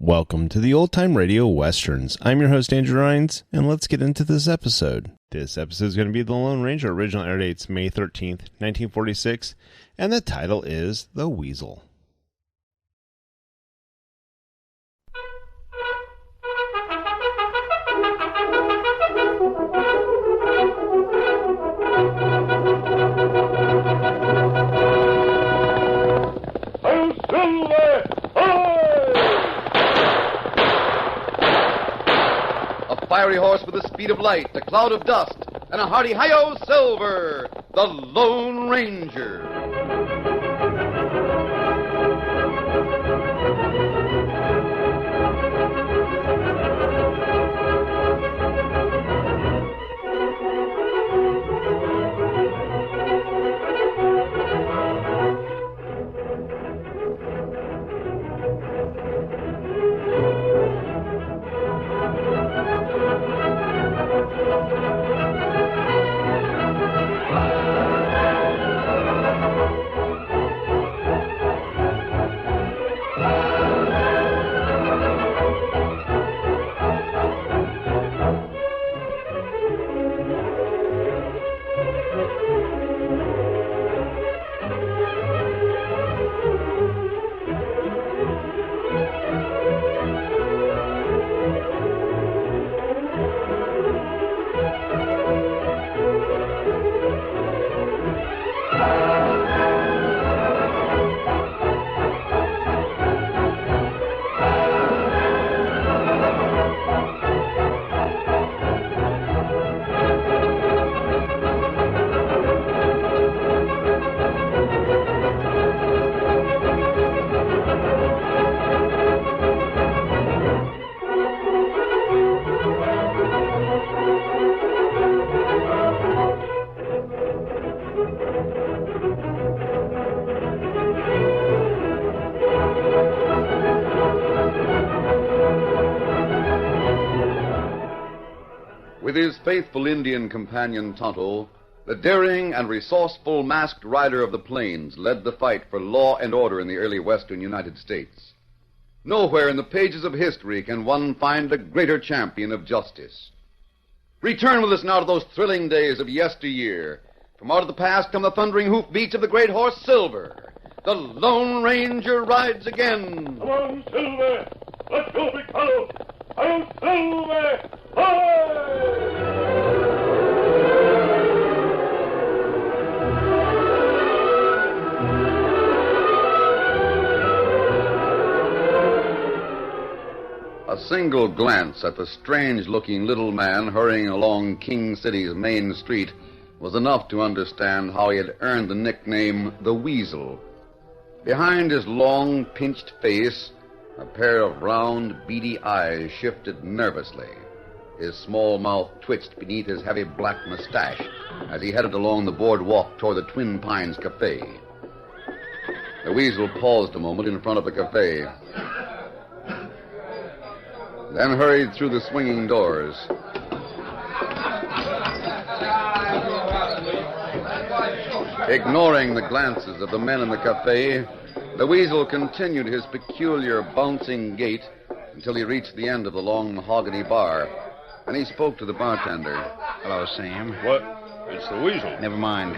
Welcome to the Old Time Radio Westerns. I'm your host, Andrew Rhines, and let's get into this episode. This episode is going to be The Lone Ranger. Original air date's May 13th, 1946, and the title is The Weasel. Fiery horse with the speed of light, a cloud of dust, and a hearty hi-yo silver, the Lone Ranger. With his faithful Indian companion Tonto, the daring and resourceful masked rider of the plains led the fight for law and order in the early western United States. Nowhere in the pages of history can one find a greater champion of justice. Return with us now to those thrilling days of yesteryear. From out of the past come the thundering hoofbeats of the great horse Silver. The Lone Ranger rides again. Come on, Silver! Let's go, big fellow! I'm Silver! Hi! A single glance at the strange-looking little man hurrying along King City's main street was enough to understand how he had earned the nickname the Weasel. Behind his long, pinched face, a pair of round, beady eyes shifted nervously. His small mouth twitched beneath his heavy black mustache as he headed along the boardwalk toward the Twin Pines Cafe. The Weasel paused a moment in front of the cafe, then hurried through the swinging doors. Ignoring the glances of the men in the cafe, the Weasel continued his peculiar bouncing gait until he reached the end of the long mahogany bar. Then he spoke to the bartender. Hello, Sam. What? It's the Weasel. Never mind.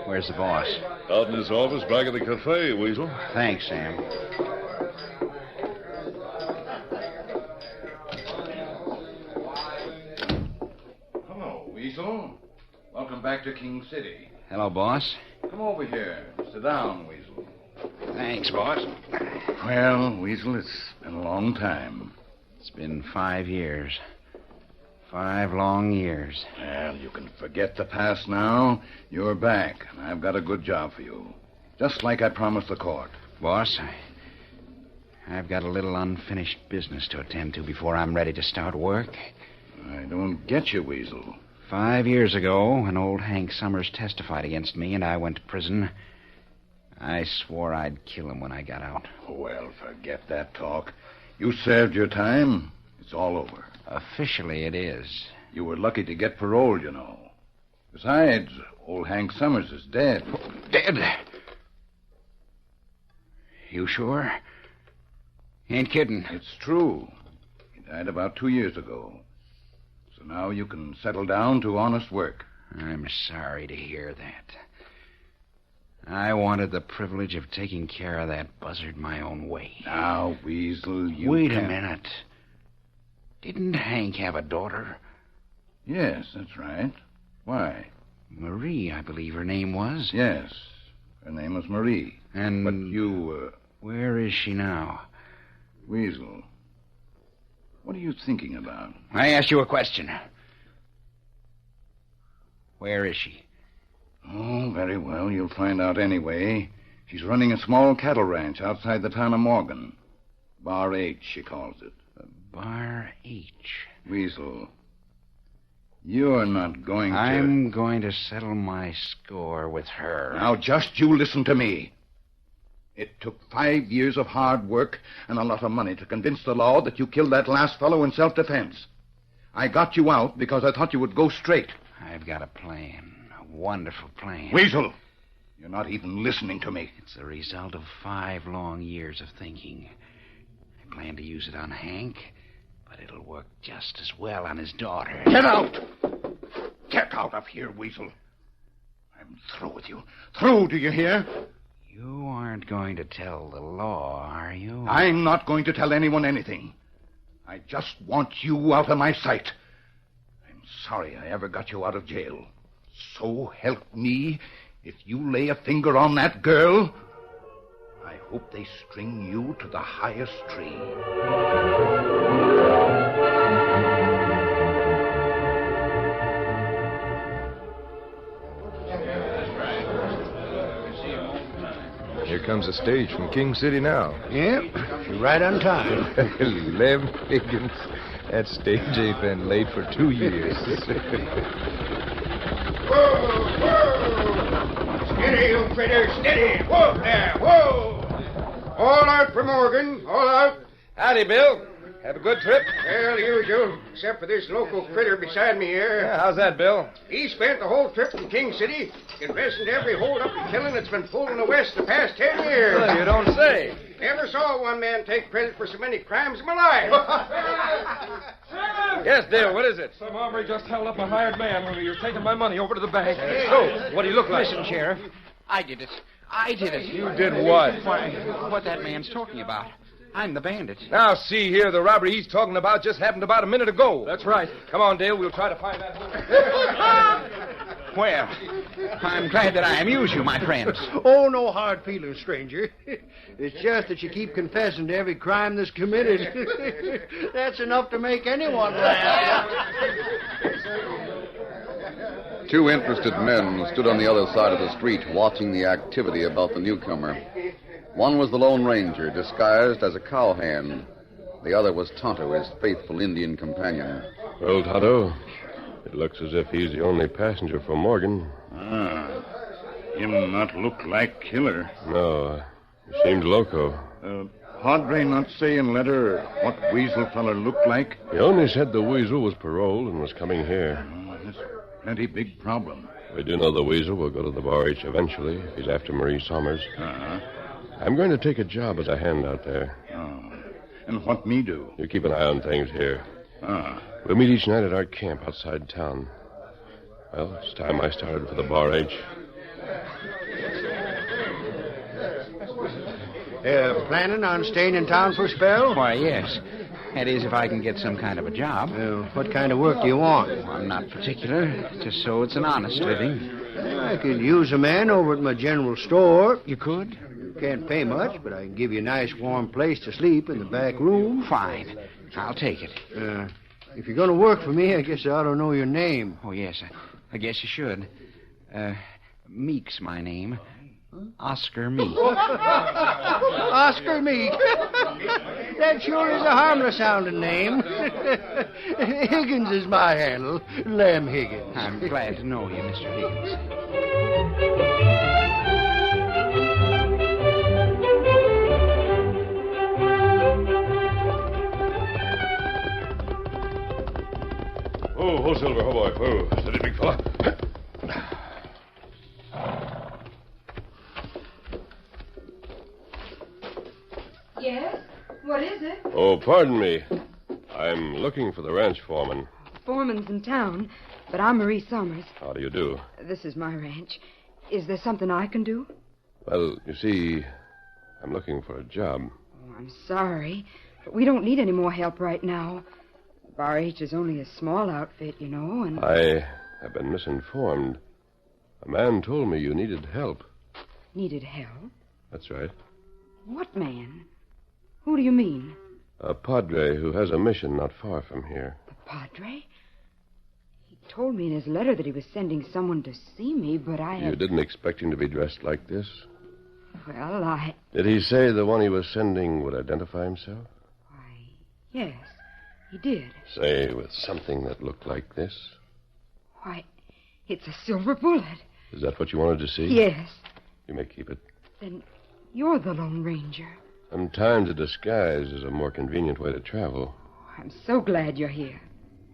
Where's the boss? Out in his office back at the cafe, Weasel. Thanks, Sam. Hello, Weasel. Welcome back to King City. Hello, boss. Come over here. Sit down, Weasel. Thanks, boss. Well, Weasel, it's been a long time. It's been 5 years. 5 long years. Well, you can forget the past now. You're back, and I've got a good job for you. Just like I promised the court. Boss, I've got a little unfinished business to attend to before I'm ready to start work. I don't get you, Weasel. 5 years ago, when old Hank Summers testified against me and I went to prison, I swore I'd kill him when I got out. Well, forget that talk. You served your time. It's all over. Officially, it is. You were lucky to get parole, you know. Besides, old Hank Summers is dead. Dead? You sure? Ain't kidding. It's true. He died about 2 years ago. So now you can settle down to honest work. I'm sorry to hear that. I wanted the privilege of taking care of that buzzard my own way. Now, Weasel, you Wait can't... a minute. Didn't Hank have a daughter? Yes, that's right. Why? Marie, I believe her name was. Yes, her name was Marie. And... But you, Where is she now? Weasel, what are you thinking about? I asked you a question. Where is she? Oh, very well. You'll find out anyway. She's running a small cattle ranch outside the town of Morgan. Bar H, she calls it. Bar H. Weasel, you're not going to... I'm going to settle my score with her. Now, just you listen to me. It took 5 years of hard work and a lot of money to convince the law that you killed that last fellow in self-defense. I got you out because I thought you would go straight. I've got a plan. A wonderful plan. Weasel, you're not even listening to me. It's the result of 5 long years of thinking. I plan to use it on Hank, but it'll work just as well on his daughter. Get out! Get out of here, Weasel. I'm through with you. Through, do you hear? You aren't going to tell the law, are you? I'm not going to tell anyone anything. I just want you out of my sight. I'm sorry I ever got you out of jail. So help me, if you lay a finger on that girl, I hope they string you to the highest tree. Here comes a stage from King City now. Yep, right on time. Lem Higgins. That stage ain't been late for 2 years. Whoa, whoa! Steady, you critters, steady! Whoa there, whoa! All out for Morgan, all out. Howdy, Bill. Have a good trip? Well, usual, except for this local critter beside me here. Yeah, how's that, Bill? He spent the whole trip from King City confessing to every hold-up and killing that's been pulled in the West the past 10 years. Well, you don't say. Never saw one man take credit for so many crimes in my life. Yes, Dale, what is it? Some hombre just held up a hired man when he was taking my money over to the bank. So, what do you look like? Listen, Sheriff. I did it. I did it. You did what? Why, what that man's talking about. I'm the bandit. Now, see here, the robbery he's talking about just happened about a minute ago. That's right. Come on, Dale, we'll try to find that. Well, I'm glad that I amuse you, my friends. Oh, no hard feelings, stranger. It's just that you keep confessing to every crime that's committed. That's enough to make anyone laugh. Two interested men stood on the other side of the street watching the activity about the newcomer. One was the Lone Ranger, disguised as a cowhand. The other was Tonto, his faithful Indian companion. Well, Tonto, it looks as if he's the only passenger for Morgan. Him not look like killer. No, he seems loco. Padre not say in letter what Weasel feller looked like? He only said the Weasel was paroled and was coming here. That's plenty big problem. We do know the Weasel will go to the Bar H eventually if he's after Marie Somers. I'm going to take a job as a hand out there. Oh. And what me do? You keep an eye on things here. Ah. We'll meet each night at our camp outside town. Well, it's time I started for the Bar H. Planning on staying in town for a spell? Why, yes. That is, if I can get some kind of a job. What kind of work do you want? I'm not particular, just so it's an honest living. I could use a man over at my general store. You could? Can't pay much, but I can give you a nice warm place to sleep in the back room. Fine. I'll take it. If you're going to work for me, I guess I ought to know your name. Oh, yes. I guess you should. Meek's my name. Oscar Meek. Oscar Meek. That sure is a harmless-sounding name. Higgins is my handle. Lem Higgins. I'm glad to know you, Mr. Higgins. Oh, Silver, oh, boy. Oh, steady, big fella. Yes? What is it? Oh, pardon me. I'm looking for the ranch foreman. Foreman's in town, but I'm Marie Summers. How do you do? This is my ranch. Is there something I can do? Well, you see, I'm looking for a job. Oh, I'm sorry, but we don't need any more help right now. Bar H is only a small outfit, you know, and... I have been misinformed. A man told me you needed help. Needed help? That's right. What man? Who do you mean? A padre who has a mission not far from here. The padre? He told me in his letter that he was sending someone to see me, but I had... You didn't expect him to be dressed like this? Well, Did he say the one he was sending would identify himself? Why, yes, he did. Say, with something that looked like this? Why, it's a silver bullet. Is that what you wanted to see? Yes. You may keep it. Then you're the Lone Ranger. Sometimes a disguise is a more convenient way to travel. I'm so glad you're here.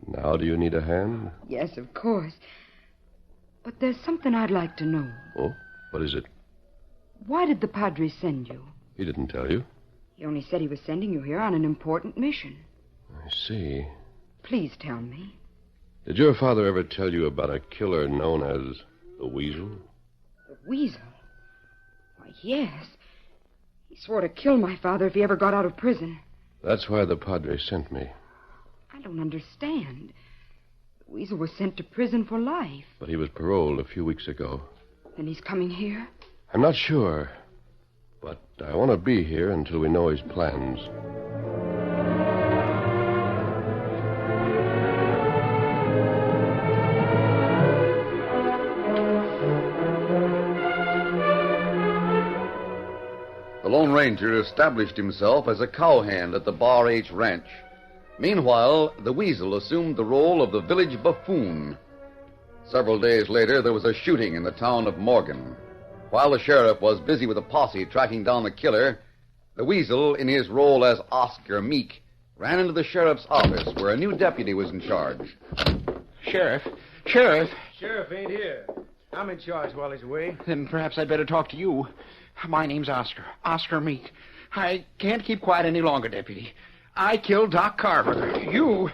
Now do you need a hand? Yes, of course. But there's something I'd like to know. Oh, what is it? Why did the Padre send you? He didn't tell you. He only said he was sending you here on an important mission. I see. Please tell me. Did your father ever tell you about a killer known as the Weasel? The Weasel? Why, yes. He swore to kill my father if he ever got out of prison. That's why the Padre sent me. I don't understand. The Weasel was sent to prison for life. But he was paroled a few weeks ago. And he's coming here? I'm not sure. But I want to be here until we know his plans. The Lone Ranger established himself as a cowhand at the Bar H Ranch. Meanwhile, the Weasel assumed the role of the village buffoon. Several days later, there was a shooting in the town of Morgan. While the sheriff was busy with a posse tracking down the killer, the Weasel, in his role as Oscar Meek, ran into the sheriff's office where a new deputy was in charge. Sheriff! Sheriff ain't here. I'm in charge while he's away. Then perhaps I'd better talk to you. My name's Oscar Meek. I can't keep quiet any longer, Deputy. I killed Doc Carver. You?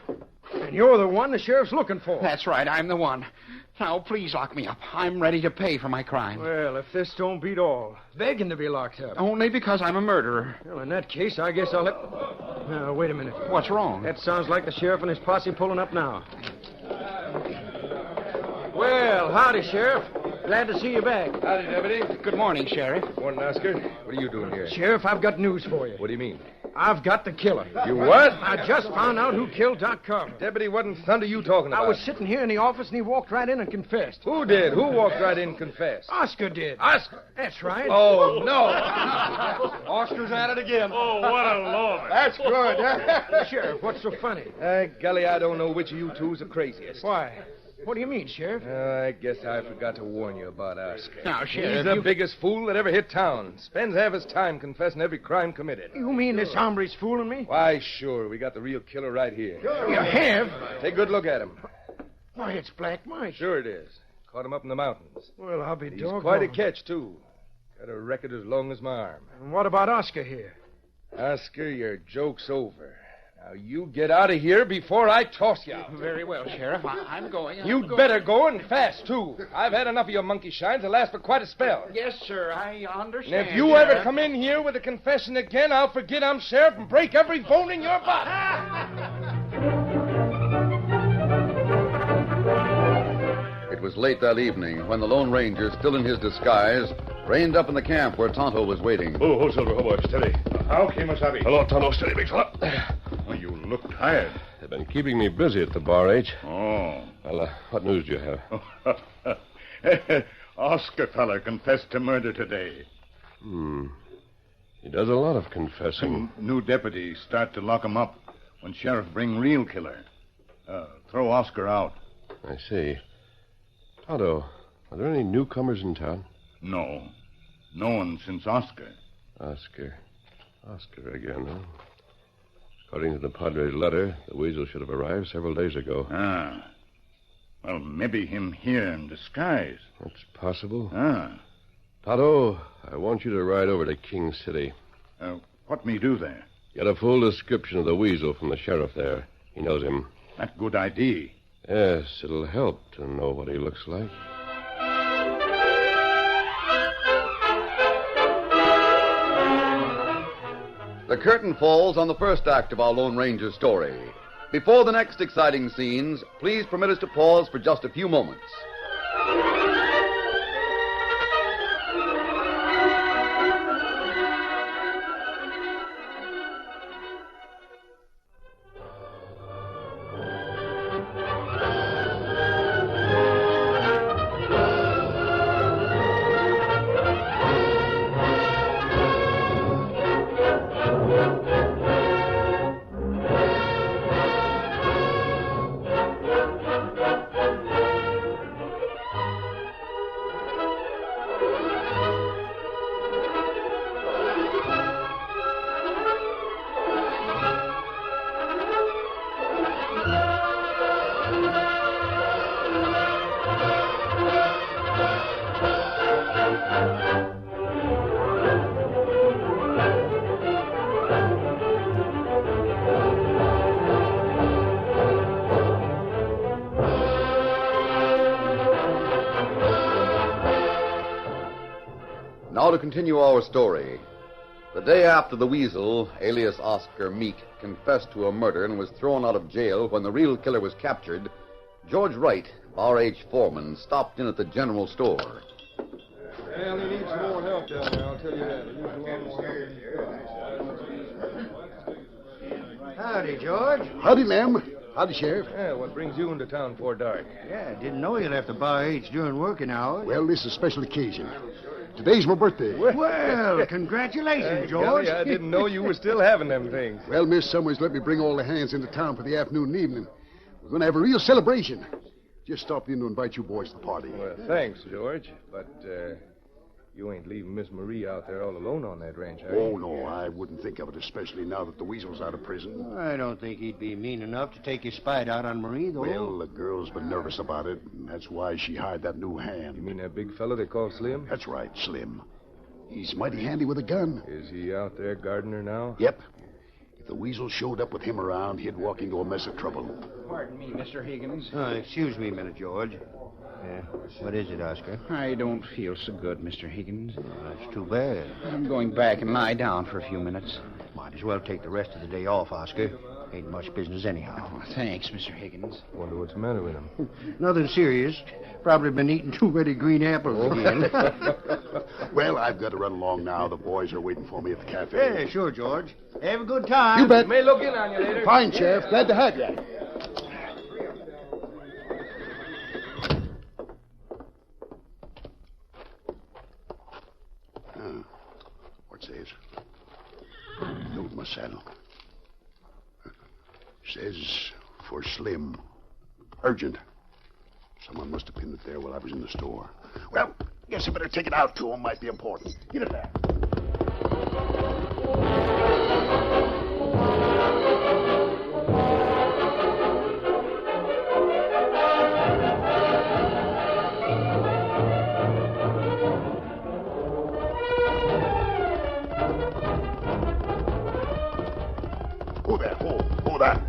And you're the one the sheriff's looking for. That's right, I'm the one. Now, please lock me up. I'm ready to pay for my crime. Well, if this don't beat all, begging to be locked up. Only because I'm a murderer. Well, in that case, I guess I'll let... Now, wait a minute. What's wrong? That sounds like the sheriff and his posse pulling up now. Well, howdy, Sheriff. Glad to see you back. Howdy, Deputy. Good morning, Sheriff. Morning, Oscar. What are you doing here? Sheriff, I've got news for you. What do you mean? I've got the killer. You what? I just found out who killed Doc Carver. Deputy, what in thunder are you talking about? I was sitting here in the office, and he walked right in and confessed. Who did? Who walked right in and confessed? Oscar did. Oscar? That's right. Oh, no. Oscar's at it again. Oh, what a lord. That's good. Sheriff, what's so funny? Golly, I don't know which of you two's the craziest. Why? What do you mean, Sheriff? I guess I forgot to warn you about Oscar. Now, Sheriff, He's the biggest fool that ever hit town. Spends half his time confessing every crime committed. You mean this hombre's fooling me? Why, sure. We got the real killer right here. You have? Take a good look at him. Why, it's Black Mike. Sure it is. Caught him up in the mountains. Well, I'll be He's doggone. quite a catch, too. Got a record as long as my arm. And what about Oscar here? Oscar, your joke's over. Now, you get out of here before I toss you out. Very well, Sheriff. I'm going. You'd better go, and fast, too. I've had enough of your monkey shines to last for quite a spell. Yes, sir. I understand. And if you ever come in here with a confession again, I'll forget I'm sheriff and break every bone in your body. It was late that evening when the Lone Ranger, still in his disguise, reined up in the camp where Tonto was waiting. Oh, Silver, boy, steady. How came Wasabi? Hello, Tonto. Steady, big fella. Well, you look tired. They've been keeping me busy at the Bar H. Oh. Well, what news do you have? Oscar fella confessed to murder today. He does a lot of confessing. New deputy start to lock him up when sheriff bring real killer. Throw Oscar out. I see. Tonto, are there any newcomers in town? No. No one since Oscar. Oscar again, huh? According to the Padre's letter, the Weasel should have arrived several days ago. Ah. Well, maybe him here in disguise. That's possible. Ah. Tonto, I want you to ride over to King City. What me do there? Get a full description of the Weasel from the sheriff there. He knows him. That good idea. Yes, it'll help to know what he looks like. The curtain falls on the first act of our Lone Ranger story. Before the next exciting scenes, please permit us to pause for just a few moments. Now to continue our story. The day after the Weasel, alias Oscar Meek, confessed to a murder and was thrown out of jail when the real killer was captured, George Wright, R.H. foreman, stopped in at the general store. Well, he needs some more help down there, I'll tell you that. He needs a lot more help. Howdy, George. Howdy, ma'am. Howdy, Sheriff. Yeah, what brings you into town before dark? Yeah, didn't know you left the Bar H during working hours. Well, this is a special occasion. Today's my birthday. Well, congratulations, George. Golly, I didn't know you were still having them things. Well, Miss Summers let me bring all the hands into town for the afternoon and evening. We're going to have a real celebration. Just stopped in to invite you boys to the party. Well, thanks, George. But, you ain't leaving Miss Marie out there all alone on that ranch, are you? Oh, no, I wouldn't think of it, especially now that the Weasel's out of prison. I don't think he'd be mean enough to take his spite out on Marie, though. Well, the girl's been nervous about it, and that's why she hired that new hand. You mean that big fella they call Slim? That's right, Slim. He's mighty handy with a gun. Is he out there guarding her now? Yep. If the Weasel showed up with him around, he'd walk into a mess of trouble. Pardon me, Mr. Higgins. Excuse me a minute, George. What is it, Oscar? I don't feel so good, Mr. Higgins. That's too bad. I'm going back and lie down for a few minutes. Might as well take the rest of the day off, Oscar. Ain't much business anyhow. Oh, thanks, Mr. Higgins. Wonder what's the matter with him. Nothing serious. Probably been eating too many green apples again. Well, I've got to run along now. The boys are waiting for me at the cafe. Yeah, sure, George. Have a good time. You bet. May look in on you later. Fine, Sheriff. Glad to have you. What says? Note my saddle. Says for Slim. Urgent. Someone must have pinned it there while I was in the store. Well, guess I better take it out to him. Might be important. Get it back. Who there? Who that?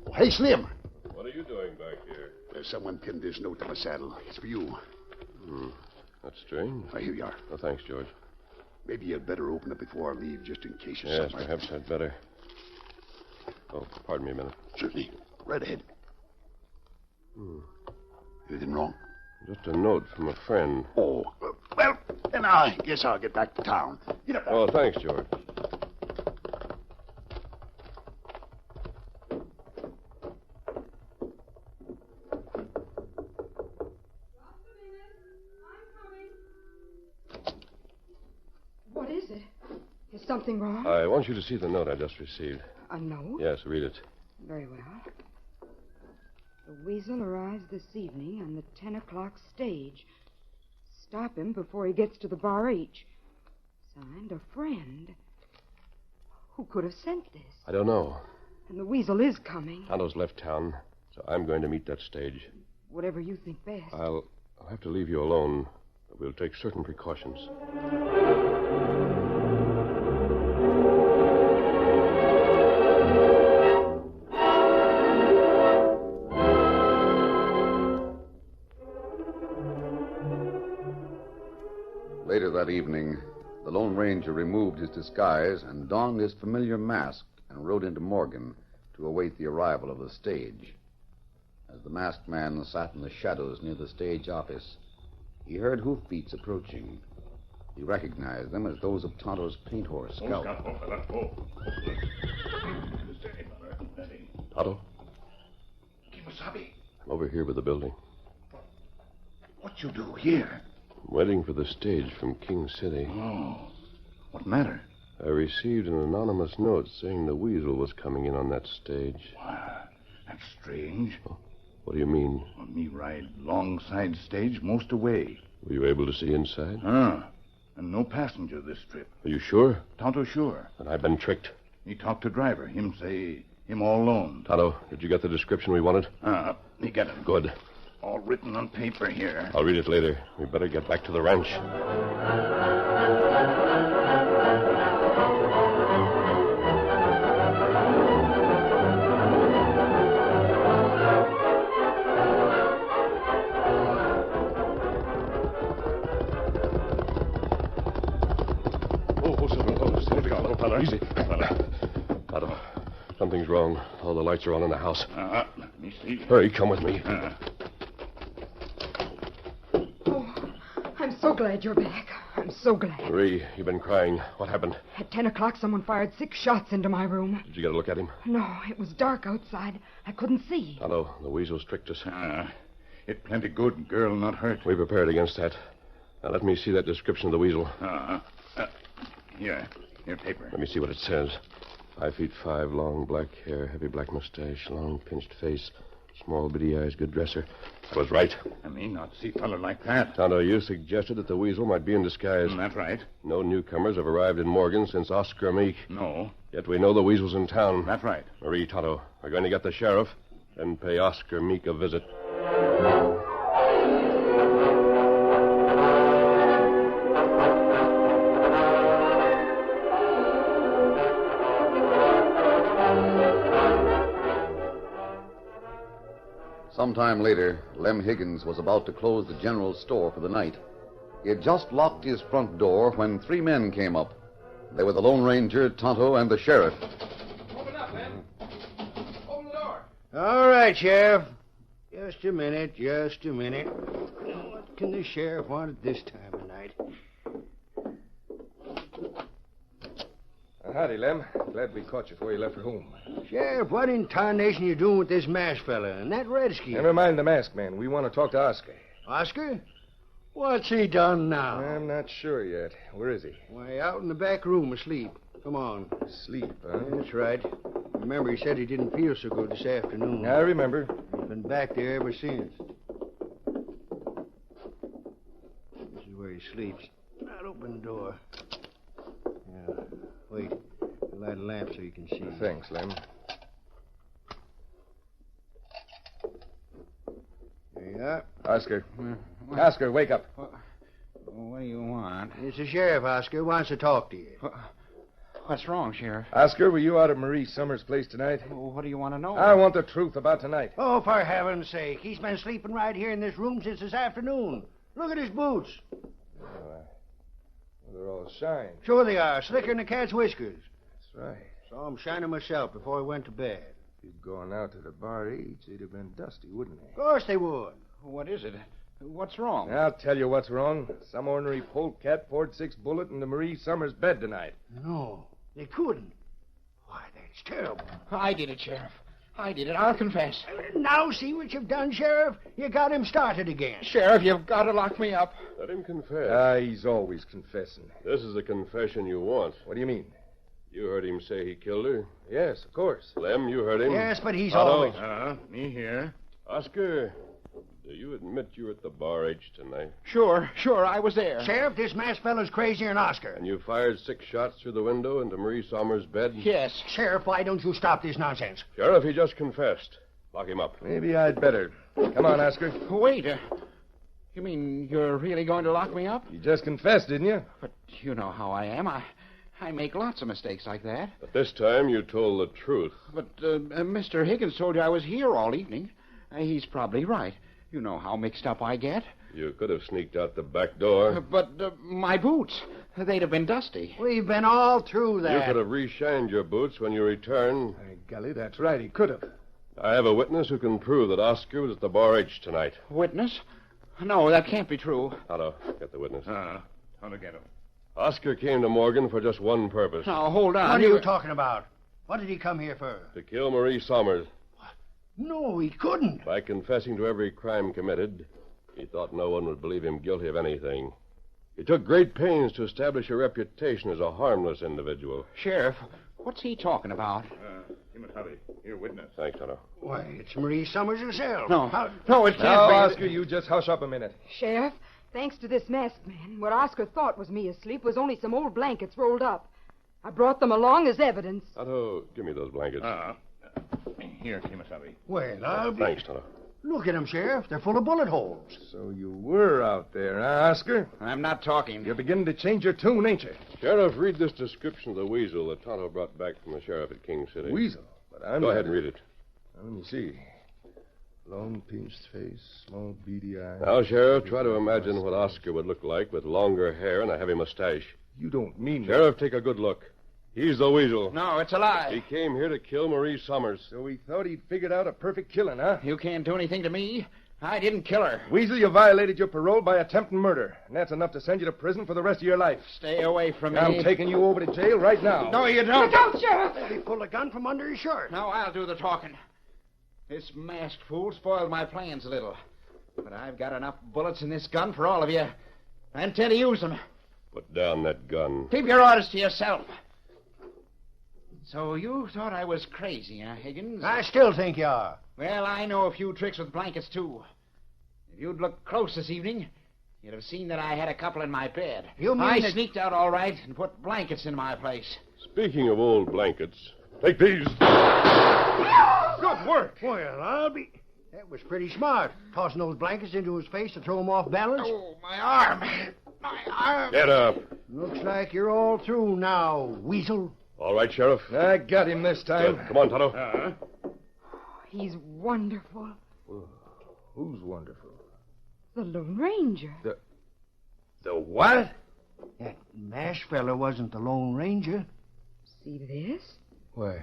Oh, hey, Slim. What are you doing back here? Someone pinned this note to my saddle. It's for you. That's strange. Here you are. Oh, thanks, George. Maybe you'd better open it before I leave, just in case Yes, something. perhaps I'd better. Oh, pardon me a minute. Certainly. Right ahead. Anything wrong? Just a note from a friend. Oh, well, then I guess I'll get back to town. Get up there. Oh, thanks, George. What is it? Is something wrong? I want you to see the note I just received. A note? Yes, read it. Very well. The Weasel arrives this evening on the 10 o'clock stage. Stop him before he gets to the Bar H. Signed, a friend. Who could have sent this? I don't know. And the Weasel is coming. Tonto's left town, so I'm going to meet that stage. Whatever you think best. I'll have to leave you alone, but we'll take certain precautions. that evening, the Lone Ranger removed his disguise and donned his familiar mask and rode into Morgan to await the arrival of the stage. As the masked man sat in the shadows near the stage office, he heard hoofbeats approaching. He recognized them as those of Tonto's paint horse, Scout. Tonto, Kimasabi, I'm over here by the building. what you do here? I'm waiting for the stage from King City. Oh, what matter? I received an anonymous note saying the Weasel was coming in on that stage. Why, that's strange. Oh, what do you mean? Well, me ride long side stage most away. Were you able to see inside? And no passenger this trip. Are you sure? Tonto sure. Then I've been tricked. He talked to driver. Him say him all alone. Tonto, did you get the description we wanted? He got it. Good. All written on paper here. I'll read it later. We better get back to the ranch. Easy. Tonto, something's wrong. All the lights are on in the house. Let me see. Hurry, come with me. Oh, I'm so glad you're back. I'm so glad. Marie, you've been crying. What happened? At 10 o'clock, someone fired 6 shots into my room. Did you get a look at him? No, it was dark outside. I couldn't see. Tonto, the Weasel's tricked us. It plenty good. Girl not hurt. We prepared against that. Now, let me see that description of the Weasel. Here, paper. Let me see what it says. 5'5", long black hair, heavy black mustache, long pinched face, small bitty eyes, good dresser. I was right. I mean, not see fella like that. Tonto, you suggested that the Weasel might be in disguise. That's right. No newcomers have arrived in Morgan since Oscar Meek. No. Yet we know the Weasel's in town. That's right. Marie, Tonto, we're going to get the sheriff and pay Oscar Meek a visit. Sometime later, Lem Higgins was about to close the general store for the night. He had just locked his front door when 3 men came up. They were the Lone Ranger, Tonto, and the sheriff. Open up, Lem. Open the door. All right, Sheriff. Just a minute. What can the sheriff want at this time of night? Howdy, Lem. Glad we caught you before you left for home. Sheriff, what in tarnation you doing with this masked fella and that redskin? Never mind the masked man. We want to talk to Oscar. Oscar? What's he done now? I'm not sure yet. Where is he? Why, out in the back room asleep. Come on. Asleep, huh? That's right. Remember, he said he didn't feel so good this afternoon. I remember. He's been back there ever since. This is where he sleeps. Not open the door. Yeah. Wait. Light a lamp so you can see. Thanks, Lem. There you are. Oscar. Oscar, wake up. What do you want? It's the sheriff, Oscar. Wants to talk to you. What's wrong, Sheriff? Oscar, were you out at Marie Summers' place tonight? What do you want to know? I want the truth about tonight. Oh, for heaven's sake. He's been sleeping right here in this room since this afternoon. Look at his boots. They're all shined. Sure they are. Slicker than a cat's whiskers. That's right. Saw him shining myself before I went to bed. If you'd gone out to the bar each, they'd have been dusty, wouldn't they? Of course they would. What is it? What's wrong? I'll tell you what's wrong. Some ornery polecat poured 6 bullets into Marie Summers' bed tonight. No, they couldn't. Why, that's terrible. I did it, Sheriff. I did it. I'll confess. Now see what you've done, Sheriff? You got him started again. Sheriff, you've got to lock me up. Let him confess. He's always confessing. This is the confession you want. What do you mean? You heard him say he killed her. Yes, of course. Lem, you heard him. Yes, but he's Tonto. always... Me here. Oscar, do you admit you were at the bar H tonight? Sure, I was there. Sheriff, this masked fellow's crazier than Oscar. And you fired 6 shots through the window into Marie Summers' bed? Yes. Sheriff, why don't you stop this nonsense? Sheriff, he just confessed. Lock him up. Maybe I'd better. Come on, Oscar. Wait. You mean you're really going to lock me up? You just confessed, didn't you? But you know how I am. I make lots of mistakes like that. But this time you told the truth. But Mr. Higgins told you I was here all evening. He's probably right. You know how mixed up I get. You could have sneaked out the back door. But my boots, they'd have been dusty. We've been all through that. You could have reshined your boots when you returned. By golly, that's right. He could have. I have a witness who can prove that Oscar was at the Bar H tonight. Witness? No, that can't be true. Otto, get the witness. I'll get him. Oscar came to Morgan for just one purpose. Now, hold on. What are you talking about? What did he come here for? To kill Marie Somers. No, he couldn't. By confessing to every crime committed, he thought no one would believe him guilty of anything. He took great pains to establish a reputation as a harmless individual. Sheriff, what's he talking about? Him and Hubby. Here, witness. Thanks, Otto. Why, it's Marie Summers herself. No, it can't Now, be. Oscar, you just hush up a minute. Sheriff, thanks to this masked man, what Oscar thought was me asleep was only some old blankets rolled up. I brought them along as evidence. Otto, give me those blankets. Here, Kimasabi. Well, I'll be... Thanks, Otto. Look at them, Sheriff. They're full of bullet holes. So you were out there, huh, Oscar? I'm not talking. You're beginning to change your tune, ain't you? Sheriff, read this description of the weasel that Tonto brought back from the sheriff at King City. Weasel? But I'm Go not- ahead and read it. Now, let me see. Long, pinched face, small, beady eyes. Now, Sheriff, try to imagine what Oscar would look like with longer hair and a heavy mustache. You don't mean that. Sheriff, take a good look. He's the weasel. No, it's a lie. He came here to kill Marie Somers. So he thought he'd figured out a perfect killing, huh? You can't do anything to me. I didn't kill her. Weasel, you violated your parole by attempting murder. And that's enough to send you to prison for the rest of your life. Stay away from me. I'm taking you over to jail right now. No, you don't. Look out, Sheriff! He pulled a gun from under his shirt. No, I'll do the talking. This masked fool spoiled my plans a little. But I've got enough bullets in this gun for all of you. I intend to use them. Put down that gun. Keep your orders to yourself. So you thought I was crazy, huh, Higgins? I still think you are. Well, I know a few tricks with blankets, too. If you'd looked close this evening, you'd have seen that I had a couple in my bed. You mean I that- sneaked out all right and put blankets in my place. Speaking of old blankets, take these. Good work. Well, I'll be... That was pretty smart. Tossing those blankets into his face to throw him off balance. Oh, my arm. My arm. Get up. Looks like you're all through now, Weasel. All right, Sheriff. I got him this time. Good. Come on, Tonto. He's wonderful. Who's wonderful? The Lone Ranger. The what? That masked fella wasn't the Lone Ranger. See this? Why,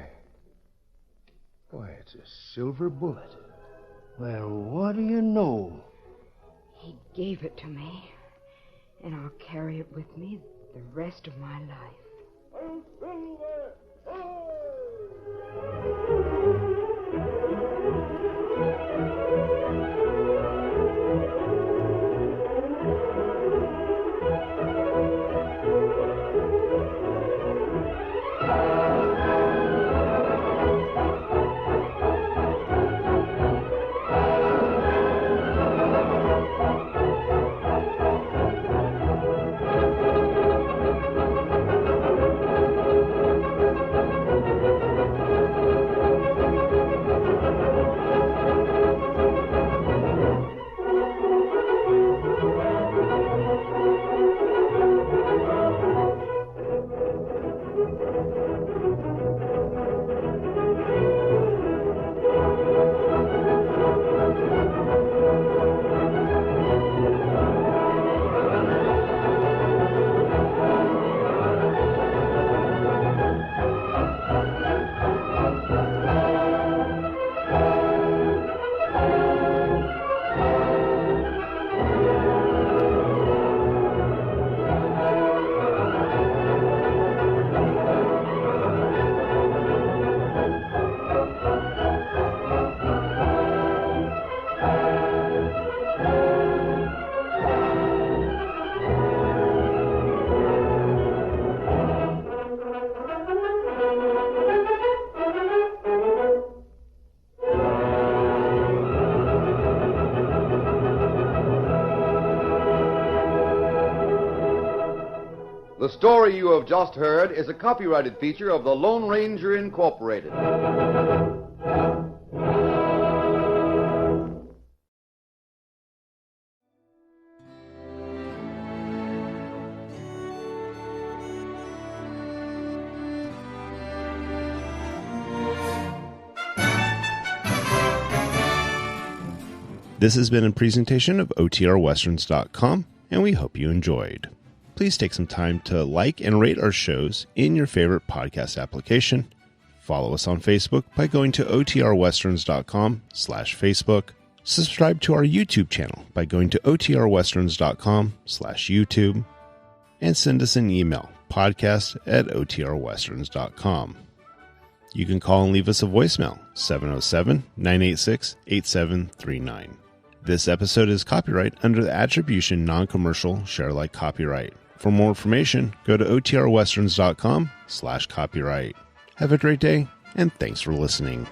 it's a silver bullet. Well, what do you know? He gave it to me, and I'll carry it with me the rest of my life. The story you have just heard is a copyrighted feature of the Lone Ranger Incorporated. This has been a presentation of OTRWesterns.com, and we hope you enjoyed. Please take some time to like and rate our shows in your favorite podcast application. Follow us on Facebook by going to OTRWesterns.com/Facebook. Subscribe to our YouTube channel by going to OTRWesterns.com/YouTube. And send us an email, podcast@OTRWesterns.com. You can call and leave us a voicemail, 707-986-8739. This episode is copyright under the Attribution Non-Commercial Share Alike copyright. For more information, go to OTRWesterns.com/copyright. Have a great day, and thanks for listening.